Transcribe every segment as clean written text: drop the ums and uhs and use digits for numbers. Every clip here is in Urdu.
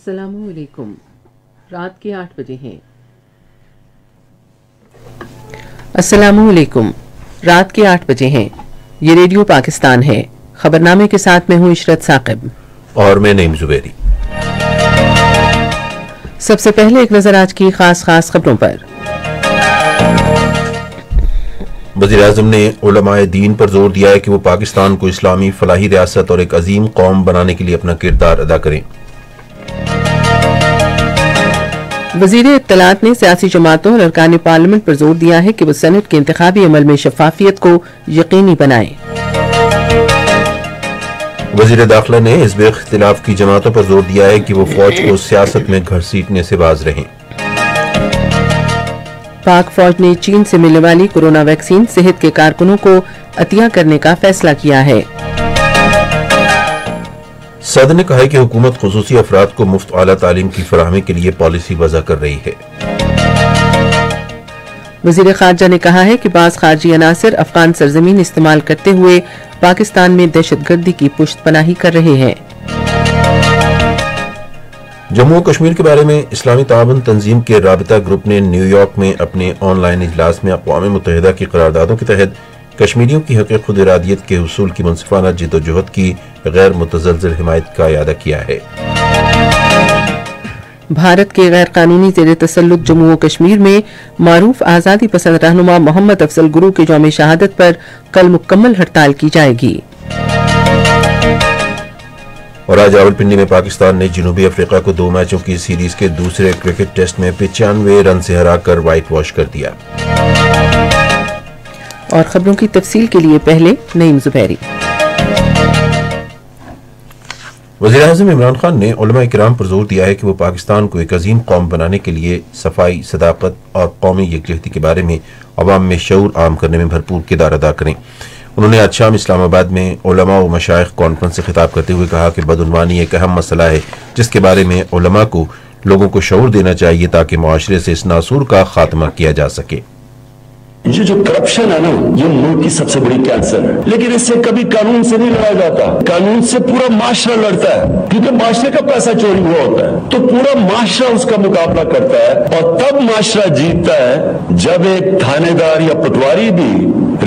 السلام علیکم. رات کے 8 بجے ہیں. السلام علیکم. رات کے 8 بجے ہیں. یہ ریڈیو پاکستان ہے. خبرنامے کے ساتھ میں ہوں عشرت ثاقب اور میں نعیم زبیری. سب سے پہلے ایک نظر آج کی خاص خبروں پر. وزیر اعظم نے علماء دین پر زور دیا ہے کہ وہ پاکستان کو اسلامی فلاحی ریاست اور ایک عظیم قوم بنانے کے لیے اپنا کردار ادا کریں. وزیر اطلاعات نے سیاسی جماعتوں اور ارکان پارلیمنٹ پر زور دیا ہے کہ وہ سینٹ کے انتخابی عمل میں شفافیت کو یقینی بنائیں. وزیر داخلہ نے حزب اختلاف کی جماعتوں پر زور دیا ہے کہ وہ فوج کو سیاست میں گھسیٹنے سے باز رہیں. پاک فوج نے چین سے ملنے والی کورونا ویکسین صحت کے کارکنوں کو عطیہ کرنے کا فیصلہ کیا ہے. صدر نے کہا ہے کہ حکومت خصوصی افراد کو مفت اعلیٰ تعلیم کی فراہمی کے لیے پالیسی وضع کر رہی ہے. وزیر خارجہ نے کہا ہے کہ بعض خارجی عناصر افغان سرزمین استعمال کرتے ہوئے پاکستان میں دہشت گردی کی پشت پناہی کر رہے ہیں. جموں و کشمیر کے بارے میں اسلامی تعاون تنظیم کے رابطہ گروپ نے نیو یارک میں اپنے آن لائن اجلاس میں اقوام متحدہ کی قراردادوں کے تحت کشمیریوں کی حق خود ارادیت کے حصول کی منصفانہ جد و جہد کی غیر متزلزل حمایت کا اعادہ کیا ہے. بھارت کے غیر قانونی زیر تسلط جموں و کشمیر میں معروف آزادی پسند رہنما محمد افضل گرو کے یوم شہادت پر کل مکمل ہڑتال کی جائے گی. اور آج راولپنڈی میں پاکستان نے جنوبی افریقہ کو 2 میچوں کی سیریز کے دوسرے کرکٹ ٹیسٹ میں 95 رن سے ہرا کر وائٹ واش کر دیا. اور خبروں کی تفصیل کے لیے پہلے نعیم زبیری. وزیر اعظم عمران خان نے علماء کرام پر زور دیا ہے کہ وہ پاکستان کو ایک عظیم قوم بنانے کے لیے صفائی، صداقت اور قومی یکجہتی کے بارے میں عوام میں شعور عام کرنے میں بھرپور کردار ادا کریں. انہوں نے آج شام اسلام آباد میں علماء و مشائخ کانفرنس سے خطاب کرتے ہوئے کہا کہ بدعنوانی ایک اہم مسئلہ ہے جس کے بارے میں علماء کو لوگوں کو شعور دینا چاہیے تاکہ معاشرے سے اس ناسور کا خاتمہ کیا جا سکے. یہ جو کرپشن ہے نا، یہ ملک کی سب سے بڑی کینسر ہے. لیکن اس سے کبھی قانون سے نہیں لڑا جاتا. قانون سے پورا معاشرہ لڑتا ہے کیونکہ معاشرے کا پیسہ چوری ہوا ہوتا ہے تو پورا معاشرہ اس کا مقابلہ کرتا ہے. اور تب معاشرہ جیتتا ہے جب ایک تھانے دار یا پٹواری بھی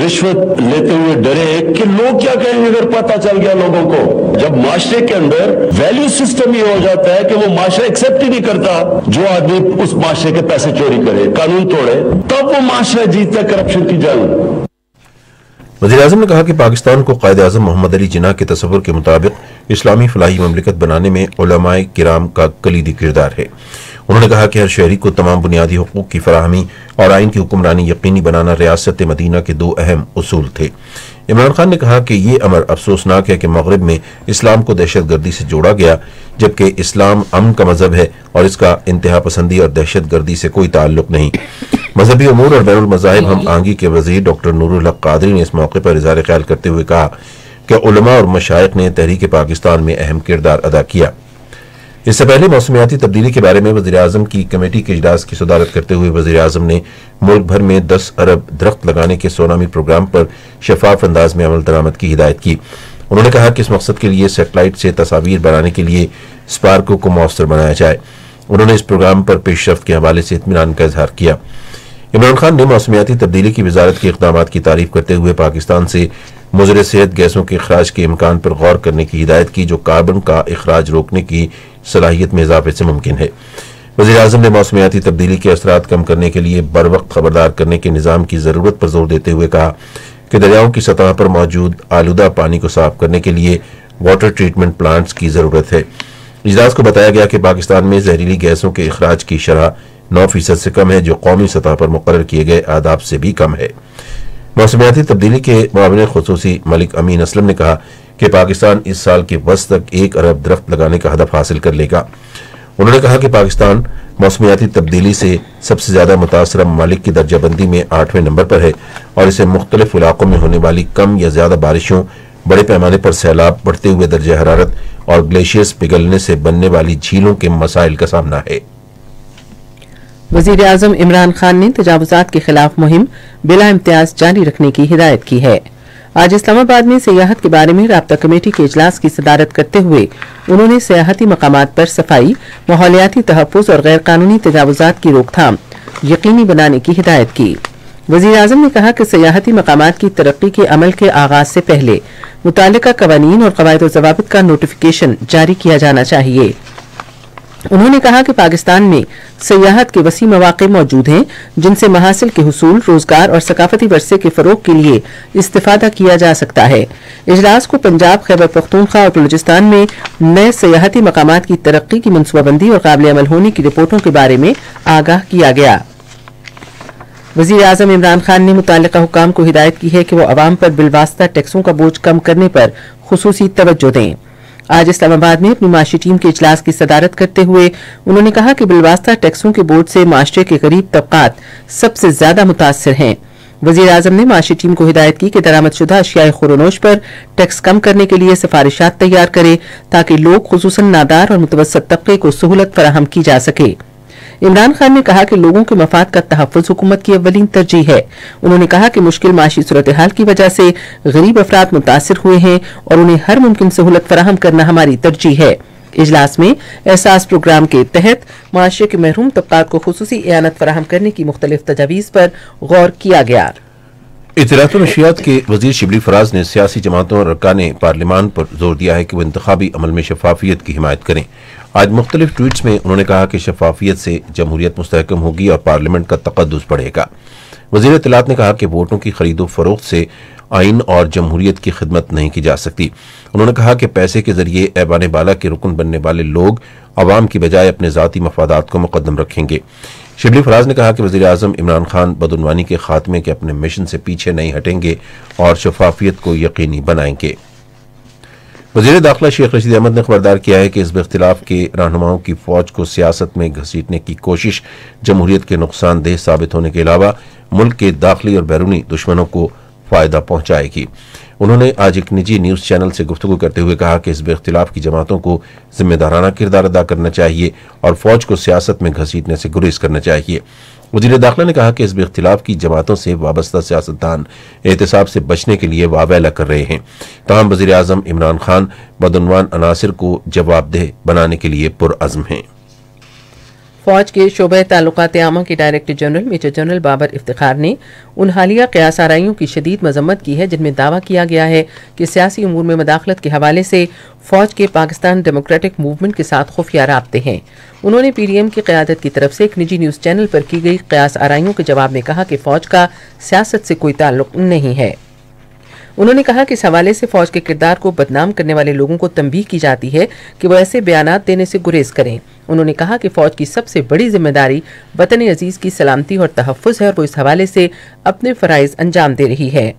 رشوت لیتے ہوئے ڈرے کہ لوگ کیا کہیں گے اگر پتہ چل گیا لوگوں کو. جب معاشرے کے اندر ویلیو سسٹم یہ ہو جاتا ہے کہ وہ معاشرہ ایکسپٹ ہی نہیں کرتا جو آدمی اس معاشرے کے پیسے چوری کرے، قانون توڑے، تب وہ معاشرہ جیتتا ہے کرپشن کی جنگ. وزیر اعظم نے کہا کہ پاکستان کو قائد اعظم محمد علی جناح کے تصور کے مطابق اسلامی فلاحی مملکت بنانے میں علماء کرام کا کلیدی کردار ہے. انہوں نے کہا کہ ہر شہری کو تمام بنیادی حقوق کی فراہمی اور آئین کی حکمرانی یقینی بنانا ریاست مدینہ کے 2 اہم اصول تھے. عمران خان نے کہا کہ یہ امر افسوسناک ہے کہ مغرب میں اسلام کو دہشت گردی سے جوڑا گیا جبکہ اسلام امن کا مذہب ہے اور اس کا انتہا پسندی اور دہشت گردی سے کوئی تعلق نہیں. مذہبی امور اور بین المذاہب ہم آہنگی کے وزیر ڈاکٹر نور الحق قادری نے اس موقع پر اظہار خیال کرتے ہوئے کہا کہ علماء اور مشائخ نے تحریک پاکستان میں اہم کردار ادا کیا. اس سے پہلے موسمیاتی تبدیلی کے بارے میں وزیر اعظم کی کمیٹی کے اجلاس کی صدارت کرتے ہوئے وزیر اعظم نے ملک بھر میں 10 ارب درخت لگانے کے 100 نامی پروگرام پر شفاف انداز میں عمل درآمد کی ہدایت کی. انہوں نے کہا کہ اس مقصد کے لیے سیٹلائٹ سے تصاویر بنانے کے لیے اسپارکو کو مؤثر بنایا جائے. انہوں نے اس پروگرام پر پیش رفت کے حوالے سے اطمینان کا اظہار کیا. عمران خان نے موسمیاتی تبدیلی کی وزارت کے اقدامات کی تعریف کرتے ہوئے پاکستان سے مضر صحت گیسوں کے اخراج کے امکان پر غور کرنے کی ہدایت کی جو کاربن کا اخراج روکنے کی صلاحیت میں اضافے سے ممکن ہے. وزیر اعظم نے موسمیاتی تبدیلی کے اثرات کم کرنے کے لیے بر وقت خبردار کرنے کے نظام کی ضرورت پر زور دیتے ہوئے کہا کہ دریاؤں کی سطح پر موجود آلودہ پانی کو صاف کرنے کے لیے واٹر ٹریٹمنٹ پلانٹس کی ضرورت ہے. اجلاس کو بتایا گیا کہ پاکستان میں زہریلی گیسوں کے اخراج کی شرح 9% سے کم ہے جو قومی سطح پر مقرر کیے گئے اہداف سے بھی کم ہے. موسمیاتی تبدیلی کے معاون خصوصی ملک امین اسلم نے کہا کہ پاکستان اس سال کے وسط تک 1 ارب درخت لگانے کا ہدف حاصل کر لے گا. انہوں نے کہا کہ پاکستان موسمیاتی تبدیلی سے سب سے زیادہ متاثرہ ممالک کی درجہ بندی میں 8ویں نمبر پر ہے اور اسے مختلف علاقوں میں ہونے والی کم یا زیادہ بارشوں، بڑے پیمانے پر سیلاب، بڑھتے ہوئے درجہ حرارت اور گلیشیئرز پگھلنے سے بننے والی جھیلوں کے مسائل کا سامنا ہے. وزیر اعظم عمران خان نے تجاوزات کے خلاف مہم بلا امتیاز جاری رکھنے کی ہدایت کی ہے. آج اسلام آباد میں سیاحت کے بارے میں رابطہ کمیٹی کے اجلاس کی صدارت کرتے ہوئے انہوں نے سیاحتی مقامات پر صفائی، ماحولیاتی تحفظ اور غیر قانونی تجاوزات کی روک تھام یقینی بنانے کی ہدایت کی۔ وزیر اعظم نے کہا کہ سیاحتی مقامات کی ترقی کے عمل کے آغاز سے پہلے متعلقہ قوانین اور قواعد و ضوابط کا نوٹیفیکیشن جاری کیا جانا چاہیے۔ انہوں نے کہا کہ پاکستان میں سیاحت کے وسیع مواقع موجود ہیں جن سے محاصل کے حصول، روزگار اور ثقافتی ورثے کے فروغ کے لیے استفادہ کیا جا سکتا ہے۔ اجلاس کو پنجاب، خیبر پختونخوا اور بلوچستان میں نئے سیاحتی مقامات کی ترقی کی منصوبہ بندی اور قابل عمل ہونے کی رپورٹوں کے بارے میں آگاہ کیا گیا۔ وزیر اعظم عمران خان نے متعلقہ حکام کو ہدایت کی ہے کہ وہ عوام پر بالواسطہ ٹیکسوں کا بوجھ کم کرنے پر خصوصی توجہ دیں۔ آج اسلام آباد میں اپنی معاشی ٹیم کے اجلاس کی صدارت کرتے ہوئے انہوں نے کہا کہ بالواسطہ ٹیکسوں کے بوجھ سے معاشرے کے غریب طبقات سب سے زیادہ متاثر ہیں۔ وزیر اعظم نے معاشی ٹیم کو ہدایت کی کہ درآمد شدہ اشیاء خورونوش پر ٹیکس کم کرنے کے لیے سفارشات تیار کرے تاکہ لوگ خصوصاً نادار اور متوسط طبقے کو سہولت فراہم کی جا سکے۔ عمران خان نے کہا کہ لوگوں کے مفاد کا تحفظ حکومت کی اولین ترجیح ہے۔ انہوں نے کہا کہ مشکل معاشی صورتحال کی وجہ سے غریب افراد متاثر ہوئے ہیں اور انہیں ہر ممکن سہولت فراہم کرنا ہماری ترجیح ہے۔ اجلاس میں احساس پروگرام کے تحت معاشرے کے محروم طبقات کو خصوصی اعانت فراہم کرنے کی مختلف تجاویز پر غور کیا گیا۔ اطلاعات و نشریات کے وزیر شبلی فراز نے سیاسی جماعتوں اور ارکان پارلیمان پر زور دیا ہے کہ وہ انتخابی عمل میں شفافیت کی حمایت کریں۔ آج مختلف ٹویٹس میں انہوں نے کہا کہ شفافیت سے جمہوریت مستحکم ہوگی اور پارلیمنٹ کا تقدس بڑھے گا۔ وزیر اطلاعات نے کہا کہ ووٹوں کی خرید و فروخت سے آئین اور جمہوریت کی خدمت نہیں کی جا سکتی۔ انہوں نے کہا کہ پیسے کے ذریعے ایوان بالا کے رکن بننے والے لوگ عوام کی بجائے اپنے ذاتی مفادات کو مقدم رکھیں گے۔ شبلی فراز نے کہا کہ وزیر اعظم عمران خان بدعنوانی کے خاتمے کے اپنے مشن سے پیچھے نہیں ہٹیں گے اور شفافیت کو یقینی بنائیں گے۔ وزیر داخلہ شیخ رشید احمد نے خبردار کیا ہے کہ حزب اختلاف کے رہنماؤں کی فوج کو سیاست میں گھسیٹنے کی کوشش جمہوریت کے نقصان دہ ثابت ہونے کے علاوہ ملک کے داخلی اور بیرونی دشمنوں کو فائدہ پہنچائے گی۔ انہوں نے آج ایک نجی نیوز چینل سے گفتگو کرتے ہوئے کہا کہ حزب اختلاف کی جماعتوں کو ذمہ دارانہ کردار ادا کرنا چاہیے اور فوج کو سیاست میں گھسیٹنے سے گریز کرنا چاہیے۔ وزیر داخلہ نے کہا کہ حزب اختلاف کی جماعتوں سے وابستہ سیاستدان احتساب سے بچنے کے لیے واویلا کر رہے ہیں، تاہم وزیر اعظم عمران خان بدعنوان عناصر کو جواب دہ بنانے کے لیے پرعزم ہیں۔ فوج کے شعبہ تعلقات عامہ کے director general major general Babar Iftikhar نے ان حالیہ قیاس آرائیوں کی شدید مذمت کی ہے جن میں دعویٰ کیا گیا ہے کہ سیاسی امور میں مداخلت کے حوالے سے فوج کے پاکستان ڈیموکریٹک موومنٹ کے ساتھ خفیہ رابطے ہیں۔ انہوں نے پی ڈی ایم کی قیادت کی طرف سے ایک نجی نیوز چینل پر کی گئی قیاس آرائیوں کے جواب میں کہا کہ فوج کا سیاست سے کوئی تعلق نہیں ہے۔ انہوں نے کہا کہ اس حوالے سے فوج کے کردار کو بدنام کرنے والے لوگوں کو تنبیہ کی جاتی ہے کہ وہ ایسے بیانات دینے سے گریز کریں۔ انہوں نے کہا کہ فوج کی سب سے بڑی ذمہ داری وطن عزیز کی سلامتی اور تحفظ ہے اور وہ اس حوالے سے اپنے فرائض انجام دے رہی ہے۔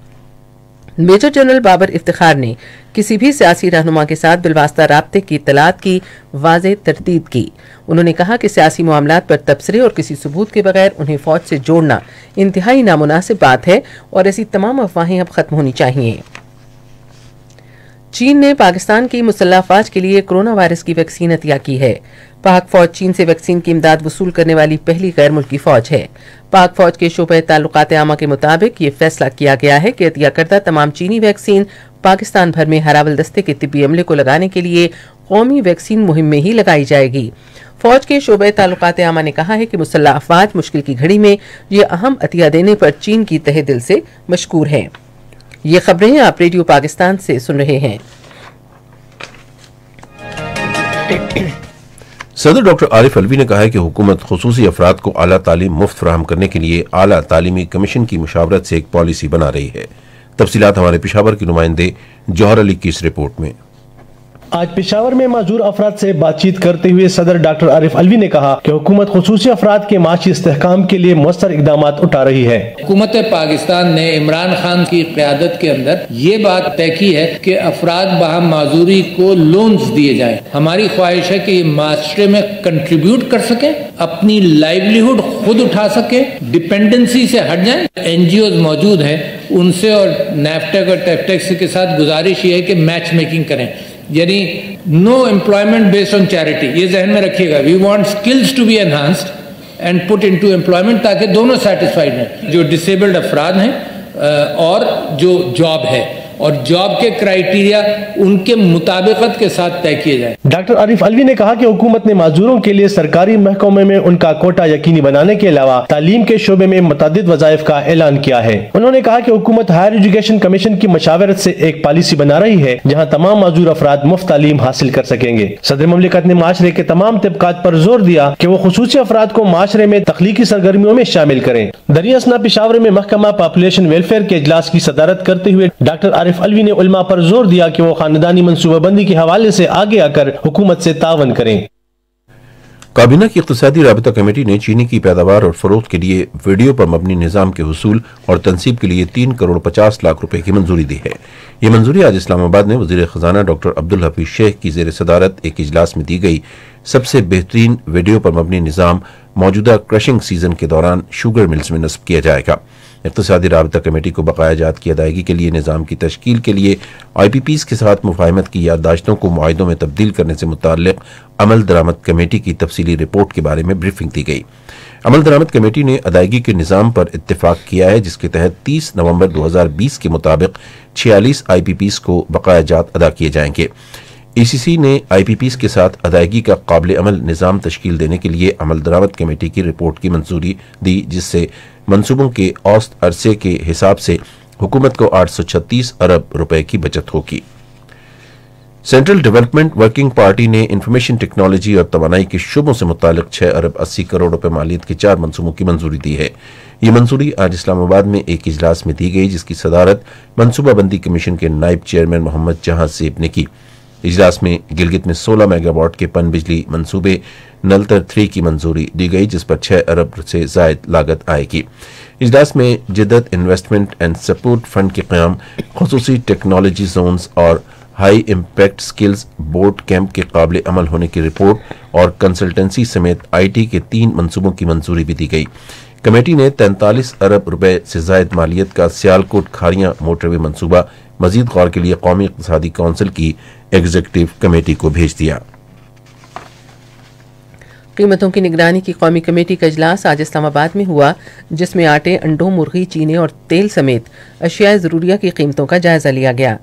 میجر جنرل بابر افتخار نے کسی بھی سیاسی رہنما کے ساتھ بالواسطہ رابطے کی اطلاعات کی واضح تردید کی۔ انہوں نے کہا کہ سیاسی معاملات پر تبصرے اور کسی ثبوت کے بغیر انہیں فوج سے جوڑنا انتہائی نامناسب بات ہے اور ایسی تمام افواہیں اب ختم ہونی چاہیے۔ چین نے پاکستان کی مسلح افواج کے لیے کرونا وائرس کی ویکسین عطیہ کی ہے۔ پاک فوج چین سے ویکسین کی امداد وصول کرنے والی پہلی غیر ملکی فوج ہے۔ پاک فوج کے شعبہ تعلقات عامہ کے مطابق یہ فیصلہ کیا گیا ہے کہ عطیہ کردہ تمام چینی ویکسین پاکستان بھر میں ہراول دستے کے طبی عملے کو لگانے کے لیے قومی ویکسین مہم میں ہی لگائی جائے گی۔ فوج کے شعبہ تعلقات عامہ نے کہا ہے کہ مسلح افواج مشکل کی گھڑی میں یہ اہم عطیہ دینے پر چین کی تہہ دل سے مشکور ہیں۔ یہ خبریں آپ ریڈیو پاکستان سے سن رہے ہیں۔ صدر ڈاکٹر عارف علوی نے کہا ہے کہ حکومت خصوصی افراد کو اعلیٰ تعلیم مفت فراہم کرنے کے لیے اعلیٰ تعلیمی کمیشن کی مشاورت سے ایک پالیسی بنا رہی ہے۔ تفصیلات ہمارے پشاور کے نمائندے جوہر علی کی اس رپورٹ میں۔ آج پشاور میں معذور افراد سے بات چیت کرتے ہوئے صدر ڈاکٹر عارف علوی نے کہا کہ حکومت خصوصی افراد کے معاشی استحکام کے لیے مؤثر اقدامات اٹھا رہی ہے۔ حکومت پاکستان نے عمران خان کی قیادت کے اندر یہ بات طے کی ہے کہ افراد باہم معذوری کو لونز دیے جائیں۔ ہماری خواہش ہے کہ یہ معاشرے میں کنٹریبیوٹ کر سکیں، اپنی لائیولیہوڈ خود اٹھا سکیں، ڈیپینڈنسی سے ہٹ جائیں۔ این جی اوز موجود ہیں، ان سے اور نیفٹیک اور ٹیفٹیکس کے ساتھ گزارش یہ ہے کہ میچ میکنگ کریں، یعنی no employment based on charity, یہ ذہن میں رکھیے گا۔ We want skills to be enhanced and put into employment تاکہ دونوں سیٹسفائیڈ ہیں، جو ڈسیبلڈ افراد ہیں اور جو جاب ہے۔ اور جاب کے کرائیٹیریا ان کے مطابقت کے ساتھ طے کیے جائیں۔ ڈاکٹر عارف الوی نے کہا کہ حکومت نے معذوروں کے لیے سرکاری محکمے میں ان کا کوٹا یقینی بنانے کے علاوہ تعلیم کے شعبے میں متعدد وظائف کا اعلان کیا ہے۔ انہوں نے کہا کہ حکومت ہائر ایجوکیشن کمیشن کی مشاورت سے ایک پالیسی بنا رہی ہے جہاں تمام معذور افراد مفت تعلیم حاصل کر سکیں گے۔ صدر مملکت نے معاشرے کے تمام طبقات پر زور دیا کہ وہ خصوصی افراد کو معاشرے میں تخلیقی سرگرمیوں میں شامل کریں۔ دریا اثنا پشاور میں محکمہ پاپولیشن ویلفیئر کے اجلاس کی صدارت کرتے ہوئے ڈاکٹر عارف الوی نے علماء پر زور دیا کہ وہ خاندانی منصوبہ بندی کے حوالے سے آگے آ کر حکومت سے تعاون کریں۔ کابینہ کی اقتصادی رابطہ کمیٹی نے چینی کی پیداوار اور فروخت کے لیے ویڈیو پر مبنی نظام کے حصول اور تنصیب کے لیے 3 کروڑ 50 لاکھ روپے کی منظوری دی ہے۔ یہ منظوری آج اسلام آباد میں وزیر خزانہ ڈاکٹر عبدالحفیظ شیخ کی زیر صدارت ایک اجلاس میں دی گئی۔ سب سے بہترین ویڈیو پر مبنی نظام موجودہ کرشنگ سیزن کے دوران شوگر ملز میں نصب کیا جائے گا۔ اقتصادی رابطہ کمیٹی کو بقایا جات کی ادائیگی کے لیے نظام کی تشکیل کے لیے آئی پی پیز کے ساتھ مفاہمت کی یادداشتوں کو معاہدوں میں تبدیل کرنے سے متعلق عمل درآمد کمیٹی کی تفصیلی رپورٹ کے بارے میں بریفنگ دی گئی۔ عمل درآمد کمیٹی نے ادائیگی کے نظام پر اتفاق کیا ہے جس کے تحت 30 نومبر 2020 کے مطابق 46 آئی پی پیز کو بقایا جات ادا کیے جائیں گے۔ ای سی سی نے آئی پی پیز کے ساتھ ادائیگی کا قابل عمل نظام تشکیل دینے کے لیے عمل درآمد کمیٹی کی رپورٹ کی منظوری دی جس سے منصوبوں کے اوسط عرصے کے حساب سے حکومت کو 836 ارب روپے کی بچت ہوگی۔ سینٹرل ڈیولپمنٹ ورکنگ پارٹی نے انفارمیشن ٹیکنالوجی اور توانائی کے شعبوں سے متعلق 6 ارب 80 کروڑ روپے مالیت کے 4 منصوبوں کی منظوری دی ہے۔ یہ منظوری آج اسلام آباد میں ایک اجلاس میں دی گئی جس کی صدارت منصوبہ بندی کمیشن کے نائب چیئرمین محمد جہاں سیب نے کی۔ اجلاس میں گلگت میں 16 میگا واٹ کے پن بجلی منصوبے نلتر 3 کی منظوری دی گئی جس پر 6 ارب سے زائد لاگت آئے گی۔ اجلاس میں جدت انویسٹمنٹ اینڈ سپورٹ فنڈ کے قیام، خصوصی ٹیکنالوجی زونز اور high impact skills board camp کے قابل عمل ہونے کی رپورٹ اور کنسلٹنسی سمیت آئی ٹی کے 3 منصوبوں کی منظوری بھی دی گئی۔ کمیٹی نے 43 ارب روپے سے زائد مالیت کا سیالکوٹ کھاریاں موٹر وے منصوبہ مزید غور کے لیے قومی اقتصادی کونسل کی ایگزیکٹو کمیٹی کو بھیج دیا۔ قیمتوں کی نگرانی کی قومی کمیٹی کا اجلاس آج اسلام آباد میں ہوا جس میں آٹے، انڈوں، مرغی، چینے اور تیل سمیت اشیاء ضروریہ کی قیمتوں کا جائزہ لیا گیا۔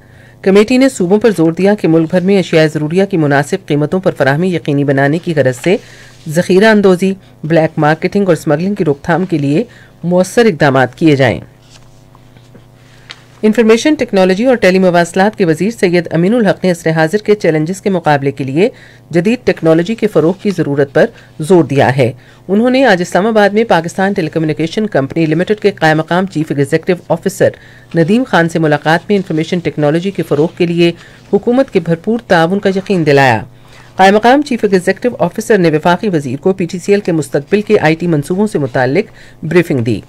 کمیٹی نے صوبوں پر زور دیا کہ ملک بھر میں اشیاء ضروریہ کی مناسب قیمتوں پر فراہمی یقینی بنانے کی غرض سے ذخیرہ اندوزی، بلیک مارکیٹنگ اور اسمگلنگ کی روک تھام کے لیے مؤثر اقدامات کیے جائیں۔ انفارمیشن ٹیکنالوجی اور ٹیلی مواصلات کے وزیر سید امین الحق نے عصر حاضر کے چیلنجز کے مقابلے کے لیے جدید ٹیکنالوجی کے فروغ کی ضرورت پر زور دیا ہے۔ انہوں نے آج اسلام آباد میں پاکستان ٹیلی کمیونیکیشن کمپنی لمیٹڈ کے قائم مقام chief executive officer Nadeem Khan سے ملاقات میں انفارمیشن ٹیکنالوجی کے فروغ کے لیے حکومت کے بھرپور تعاون کا یقین دلایا۔ قائم مقام چیف ایگزیکٹو آفیسر نے وفاقی وزیر کو پی ٹی سی ایل کے مستقبل کے آئی ٹی منصوبوں سے متعلق بریفنگ دی۔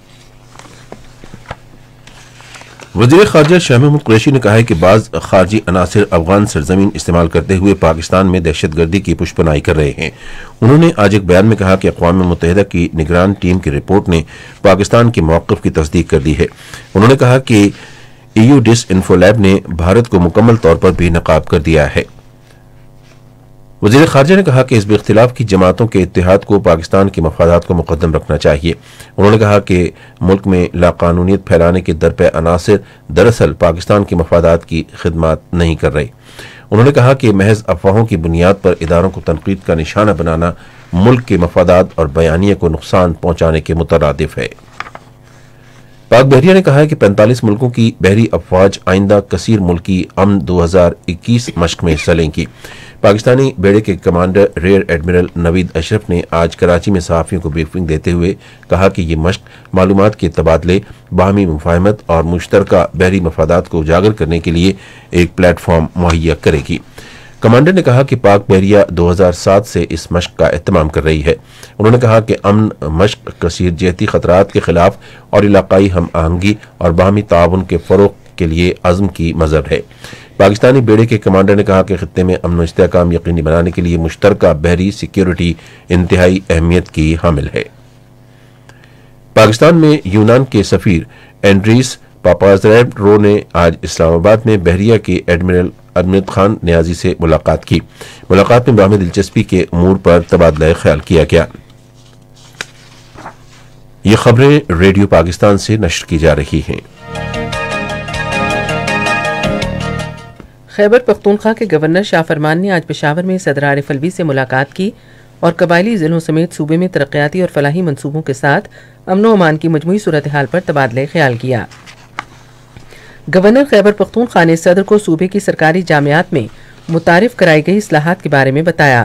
وزیر خارجہ شاہ محمود قریشی نے کہا ہے کہ بعض خارجی عناصر افغان سرزمین استعمال کرتے ہوئے پاکستان میں دہشت گردی کی پشپنائی کر رہے ہیں۔ انہوں نے آج ایک بیان میں کہا کہ اقوام متحدہ کی نگران ٹیم کی رپورٹ نے پاکستان کے موقف کی تصدیق کر دی ہے۔ انہوں نے کہا کہ ای یو ڈس انفو لیب نے بھارت کو مکمل طور پر بے نقاب کر دیا ہے۔ وزیر خارجہ نے کہا کہ حزب اختلاف کی جماعتوں کے اتحاد کو پاکستان کے مفادات کو مقدم رکھنا چاہیے۔ انہوں نے کہا کہ ملک میں لاقانونیت پھیلانے کے درپے عناصر دراصل پاکستان کے مفادات کی خدمات نہیں کر رہے۔ انہوں نے کہا کہ محض افواہوں کی بنیاد پر اداروں کو تنقید کا نشانہ بنانا ملک کے مفادات اور بیانیے کو نقصان پہنچانے کے مترادف ہے۔ پاک بحریہ نے کہا ہے کہ 45 ملکوں کی بحری افواج آئندہ کثیر ملکی امن 2021 مشق میں حصہ لیں گی۔ پاکستانی بیڑے کے کمانڈر ریئر ایڈمرل نوید اشرف نے آج کراچی میں صحافیوں کو بریفنگ دیتے ہوئے کہا کہ یہ مشق معلومات کے تبادلے، باہمی مفاہمت اور مشترکہ بحری مفادات کو اجاگر کرنے کے لیے ایک پلیٹ فارم مہیا کرے گی۔ کمانڈر نے کہا کہ پاک بحریہ 2007 سے اس مشق کا اہتمام کر رہی ہے۔ انہوں نے کہا کہ امن مشق کثیر جہتی خطرات کے خلاف اور علاقائی ہم آہنگی اور باہمی تعاون کے فروغ کے لیے عزم کی مظہر ہے۔ پاکستانی بیڑے کے کمانڈر نے کہا کہ خطے میں امن و استحکام یقینی بنانے کے لیے مشترکہ بحری سیکیورٹی انتہائی اہمیت کی حامل ہے۔ پاکستان میں یونان کے سفیر اینڈریس پاپازریڈرو نے آج اسلام آباد میں بحریہ کے ایڈمرل امجد خان نیازی سے ملاقات کی۔ ملاقات میں باہمی دلچسپی کے امور پر تبادلہ خیال کیا گیا۔ یہ خبریں ریڈیو پاکستان سے نشر کی جا رہی ہیں۔ خیبر پختونخوا کے گورنر شاہ فرمان نے آج پشاور میں صدر عارف الوی سے ملاقات کی اور قبائلی ضلعوں سمیت صوبے میں ترقیاتی اور فلاحی منصوبوں کے ساتھ امن و امان کی مجموعی صورتحال پر تبادلہ خیال کیا۔ گورنر خیبر پختونخوا نے صدر کو صوبے کی سرکاری جامعات میں متعارف کرائی گئی اصلاحات کے بارے میں بتایا۔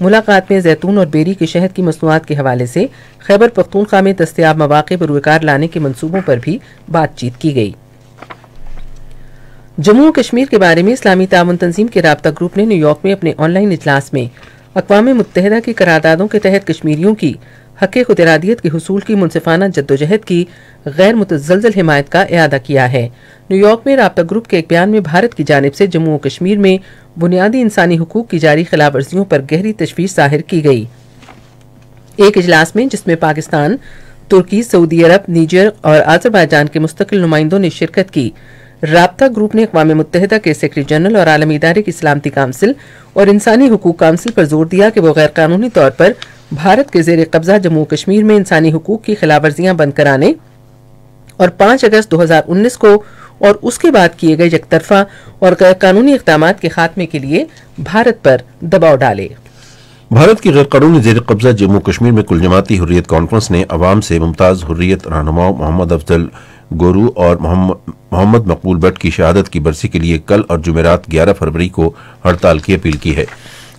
ملاقات میں زیتون اور بیری کے شہد کی مصنوعات کے حوالے سے خیبر پختونخوا میں دستیاب مواقع پر روزگار لانے کے منصوبوں پر بھی بات چیت کی گئی۔ جموں و کشمیر کے بارے میں اسلامی تعاون تنظیم کے رابطہ گروپ نے نیو یارک میں اپنے آن لائن اجلاس میں اقوام متحدہ کی قراردادوں کے تحت کشمیریوں کی حق خود ارادیت کے حصول کی منصفانہ جدوجہد کی غیر متزلزل حمایت کا اعادہ کیا ہے۔ نیو یارک میں رابطہ گروپ کے ایک بیان میں بھارت کی جانب سے جموں و کشمیر میں بنیادی انسانی حقوق کی جاری خلاف ورزیوں پر گہری تشویش ظاہر کی گئی۔ ایک اجلاس میں جس میں پاکستان، ترکی، سعودی عرب، نیجر اور آذربائیجان کے مستقل نمائندوں نے شرکت کی، رابطہ گروپ نے اقوام متحدہ کے سیکرٹری جنرل اور عالمی ادارے کی سلامتی کونسل اور انسانی حقوق کونسل پر زور دیا کہ وہ غیر قانونی طور پر بھارت کے زیر قبضہ جموں کشمیر میں انسانی حقوق کی خلاف ورزیاں بند کرانے اور 5 اگست 2019 کو اور اس کے بعد کیے گئے یک طرفہ اور غیر قانونی اقدامات کے خاتمے کے لیے بھارت پر دباؤ ڈالے۔ بھارت کی غیر قانونی زیر قبضہ جموں کشمیر میں کل جماعتی حریت کانفرنس نے عوام سے ممتاز حریت رہنما محمد افضل گورو اور محمد مقبول بٹ کی شہادت کی برسی کے لیے کل اور جمعرات 11 فروری کو ہڑتال کی اپیل کی ہے۔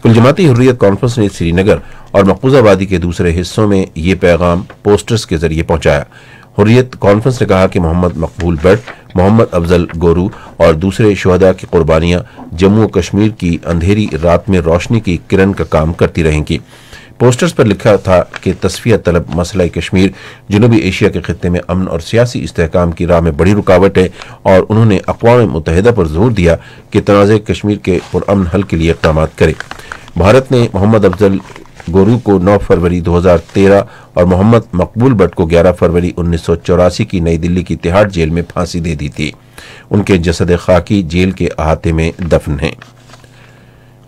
کل جماعتی حریت کانفرنس نے سری نگر اور مقبوضہ آبادی کے دوسرے حصوں میں یہ پیغام پوسٹرز کے ذریعے پہنچایا۔ حریت کانفرنس نے کہا کہ محمد مقبول بٹ، محمد افضل گورو اور دوسرے شہداء کی قربانیاں جموں و کشمیر کی اندھیری رات میں روشنی کی کرن کا کام کرتی رہیں گی۔ پوسٹرز پر لکھا تھا کہ تصفیہ طلب مسئلہ کشمیر جنوبی ایشیا کے خطے میں امن اور سیاسی استحکام کی راہ میں بڑی رکاوٹ ہے، اور انہوں نے اقوام متحدہ پر زور دیا کہ تنازع کشمیر کے پرامن حل کے لیے اقدامات کرے۔ بھارت نے محمد افضل گورو کو 9 فروری 2013 اور محمد مقبول بٹ کو 11 فروری 1984 کی نئی دلی کی تہاڑ جیل میں پھانسی دے دی تھی۔ ان کے جسد خاکی جیل کے احاطے میں دفن ہیں۔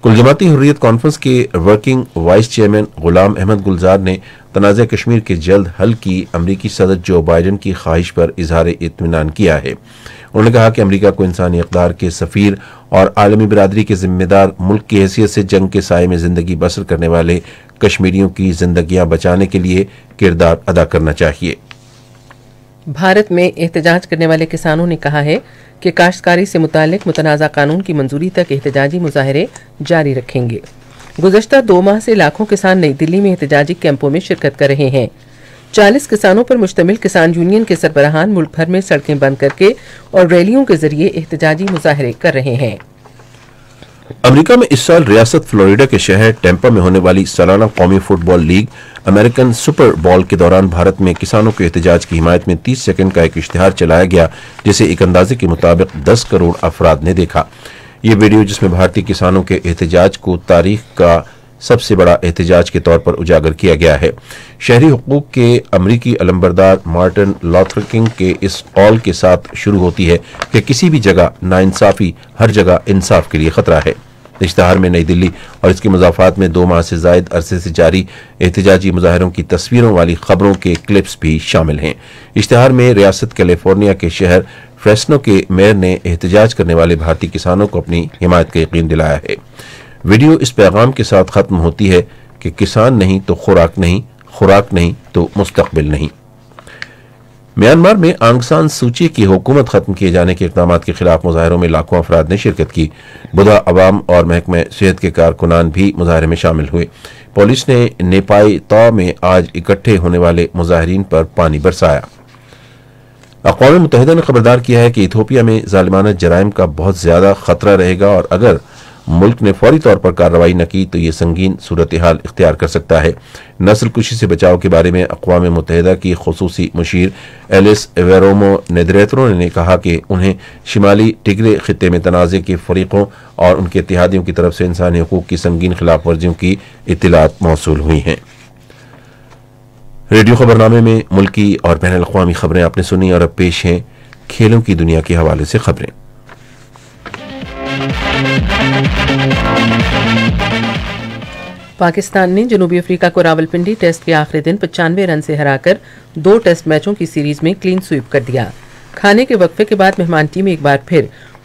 کل جماعتی حریت کانفرنس کے working vice chairman Ghulam Ahmad گلزار نے تنازع کشمیر کے جلد حل کی امریکی صدر جو بائیڈن کی خواہش پر اظہار اطمینان کیا ہے۔ انہوں نے کہا کہ امریکہ کو انسانی اقدار کے سفیر اور عالمی برادری کے ذمہ دار ملک کی حیثیت سے جنگ کے سائے میں زندگی بسر کرنے والے کشمیریوں کی زندگیاں بچانے کے لیے کردار ادا کرنا چاہیے۔ بھارت میں احتجاج کرنے والے کسانوں نے کہا ہے کہ کاشتکاری سے متعلق متنازع قانون کی منظوری تک احتجاجی مظاہرے جاری رکھیں گے۔ گزشتہ 2 ماہ سے لاکھوں کسان نئی دلی میں احتجاجی کیمپوں میں شرکت کر رہے ہیں۔ 40 کسانوں پر مشتمل کسان یونین کے سربراہان ملک بھر میں سڑکیں بند کر کے اور ریلیوں کے ذریعے احتجاجی مظاہرے کر رہے ہیں۔ امریکہ میں اس سال ریاست فلوریڈا کے شہر ٹیمپا میں ہونے والی سالانہ قومی فٹ بال لیگ امریکن سپر بال کے دوران بھارت میں کسانوں کے احتجاج کی حمایت میں 30 سیکنڈ کا ایک اشتہار چلایا گیا، جسے ایک اندازے کے مطابق 10 کروڑ افراد نے دیکھا۔ یہ ویڈیو، جس میں بھارتی کسانوں کے احتجاج کو تاریخ کا سب سے بڑا احتجاج کے طور پر اجاگر کیا گیا ہے، شہری حقوق کے امریکی علمبردار مارٹن لوتھر کنگ کے اس قول کے ساتھ شروع ہوتی ہے کہ کسی بھی جگہ ناانصافی ہر جگہ انصاف کے لیے خطرہ ہے۔ اشتہار میں نئی دلی اور اس کے مضافات میں 2 ماہ سے زائد عرصے سے جاری احتجاجی مظاہروں کی تصویروں والی خبروں کے کلپس بھی شامل ہیں۔ اشتہار میں ریاست کیلیفورنیا کے شہر فریسنو کے میئر نے احتجاج کرنے والے بھارتی کسانوں کو اپنی حمایت کا یقین دلایا ہے۔ ویڈیو اس پیغام کے ساتھ ختم ہوتی ہے کہ کسان نہیں تو خوراک نہیں، خوراک نہیں تو مستقبل نہیں۔ میانمار میں آنگ سان سوچی کی حکومت ختم کیے جانے کے اقدامات کے خلاف مظاہروں میں لاکھوں افراد نے شرکت کی۔ بدھا عوام اور محکمہ صحت کے کارکنان بھی مظاہرے میں شامل ہوئے۔ پولیس نے نیپائی تا میں آج اکٹھے ہونے والے مظاہرین پر پانی برسایا۔ اقوام متحدہ نے خبردار کیا ہے کہ ایتھوپیا میں ظالمانہ جرائم کا بہت زیادہ خطرہ رہے گا، اور اگر ملک نے فوری طور پر کارروائی نہ کی تو یہ سنگین صورتحال اختیار کر سکتا ہے۔ نسل کشی سے بچاؤ کے بارے میں اقوام متحدہ کی خصوصی مشیر ایلس ویرومو نیدریترو نے کہا کہ انہیں شمالی ٹگرے خطے میں تنازع کے فریقوں اور ان کے اتحادیوں کی طرف سے انسانی حقوق کی سنگین خلاف ورزیوں کی اطلاعات موصول ہوئی ہیں۔ ریڈیو خبرنامے میں ملکی اور بین الاقوامی خبریں آپ نے سنی، اور اب پیش ہیں کھیلوں کی دنیا کے حوالے سے خبریں۔ پاکستان نے جنوبی افریقہ کو راولپنڈی ٹیسٹ کے آخری دن 95 رن سے ہرا کر 2 ٹیسٹ میچوں کی سیریز میں کلین سویپ کر دیا۔ کھانے کے وقفے کے بعد مہمان ٹیم ایک بار پھر